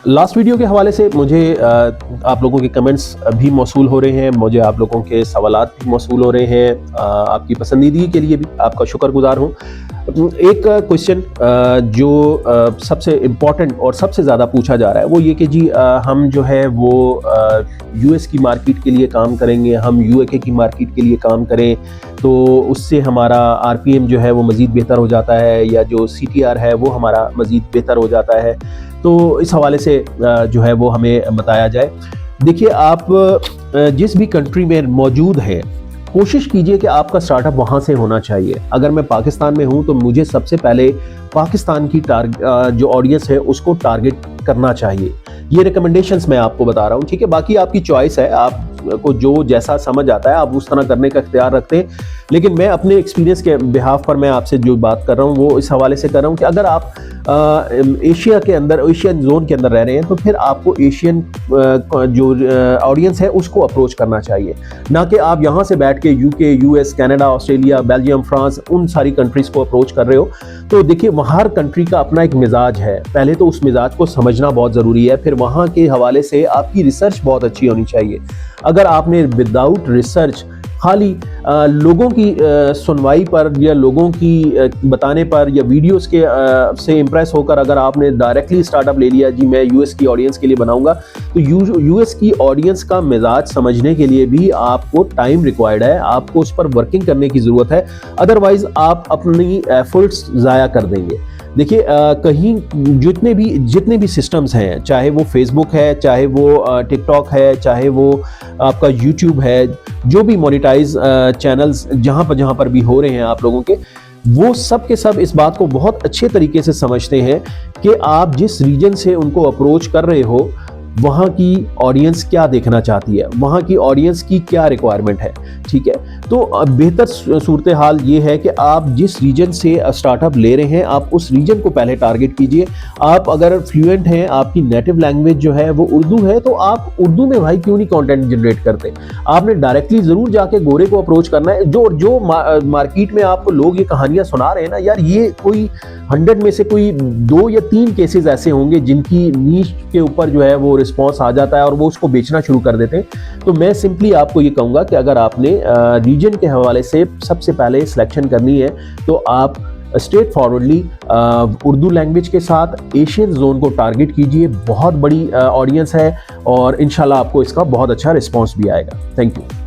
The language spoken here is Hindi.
लास्ट वीडियो के हवाले से मुझे आप लोगों के कमेंट्स भी मौसूल हो रहे हैं, मुझे आप लोगों के सवालात भी मौसूल हो रहे हैं। आपकी पसंदीदगी के लिए भी आपका शुक्रगुजार हूँ। एक क्वेश्चन जो सबसे इम्पॉर्टेंट और सबसे ज़्यादा पूछा जा रहा है वो ये कि जी हम जो है वो यूएस की मार्केट के लिए काम करेंगे, हम यूके की मार्केट के लिए काम करें तो उससे हमारा आरपीएम जो है वो मज़ीद बेहतर हो जाता है, या जो सीटीआर है वो हमारा मज़ीद बेहतर हो जाता है। तो इस हवाले से जो है वो हमें बताया जाए। देखिए, आप जिस भी कंट्री में मौजूद हैं, कोशिश कीजिए कि आपका स्टार्टअप वहाँ से होना चाहिए। अगर मैं पाकिस्तान में हूँ तो मुझे सबसे पहले पाकिस्तान की जो ऑडियंस है उसको टारगेट करना चाहिए। ये रिकमेंडेशंस मैं आपको बता रहा हूँ, ठीक है। बाकी आपकी चॉइस है, आपको जो जैसा समझ आता है आप उस तरह करने का इख्तियार रखते हैं। लेकिन मैं अपने एक्सपीरियंस के बिहाफ पर मैं आपसे जो बात कर रहा हूँ वो इस हवाले से कर रहा हूँ कि अगर आप एशिया के अंदर, एशियन जोन के अंदर रह रहे हैं तो फिर आपको एशियन जो ऑडियंस है उसको अप्रोच करना चाहिए, ना कि आप यहाँ से बैठ के UK, US, Canada, Australia, Belgium, France, उन सारी कंट्रीज़ को अप्रोच कर रहे हो। तो देखिए, हर कंट्री का अपना एक मिजाज है, पहले तो उस मिजाज को समझना बहुत ज़रूरी है। फिर वहाँ के हवाले से आपकी रिसर्च बहुत अच्छी होनी चाहिए। अगर आपने विदाउट रिसर्च खाली लोगों की सुनवाई पर या लोगों की बताने पर या वीडियोस के से इम्प्रेस होकर अगर आपने डायरेक्टली स्टार्टअप ले लिया, जी मैं यूएस की ऑडियंस के लिए बनाऊंगा, तो यूएस की ऑडियंस का मिजाज समझने के लिए भी आपको टाइम रिक्वायर्ड है, आपको उस पर वर्किंग करने की ज़रूरत है। अदरवाइज आप अपनी एफर्ट्स ज़ाया कर देंगे। देखिए, कहीं जितने भी सिस्टम्स हैं, चाहे वो फेसबुक है, चाहे वो टिकटॉक है, चाहे वो आपका यूट्यूब है, जो भी मोनेटाइज चैनल्स जहाँ पर भी हो रहे हैं आप लोगों के, वो सब के सब इस बात को बहुत अच्छे तरीके से समझते हैं कि आप जिस रीजन से उनको अप्रोच कर रहे हो वहाँ की ऑडियंस क्या देखना चाहती है, वहाँ की ऑडियंस की क्या रिक्वायरमेंट है, ठीक है। तो बेहतर सूरत हाल ये है कि आप जिस रीजन से स्टार्टअप ले रहे हैं आप उस रीजन को पहले टारगेट कीजिए। आप अगर फ्लुएंट हैं, आपकी नेटिव लैंग्वेज जो है वो उर्दू है, तो आप उर्दू में भाई क्यों नहीं कंटेंट जनरेट करते। आपने डायरेक्टली ज़रूर जाके गोरे को अप्रोच करना है। जो मार्केट में आपको लोग ये कहानियाँ सुना रहे हैं ना यार, ये कोई 100 में से कोई 2 या 3 केसेस ऐसे होंगे जिनकी नीश के ऊपर जो है वो रिस्पॉन्स आ जाता है और वो उसको बेचना शुरू कर देते हैं। तो मैं सिंपली आपको ये कहूँगा कि अगर आपने रीजन के हवाले से सबसे पहले सिलेक्शन करनी है तो आप स्ट्रेट फॉरवर्डली उर्दू लैंग्वेज के साथ एशियन जोन को टारगेट कीजिए। बहुत बड़ी ऑडियंस है और इंशाल्लाह आपको इसका बहुत अच्छा रिस्पॉन्स भी आएगा। Thank you.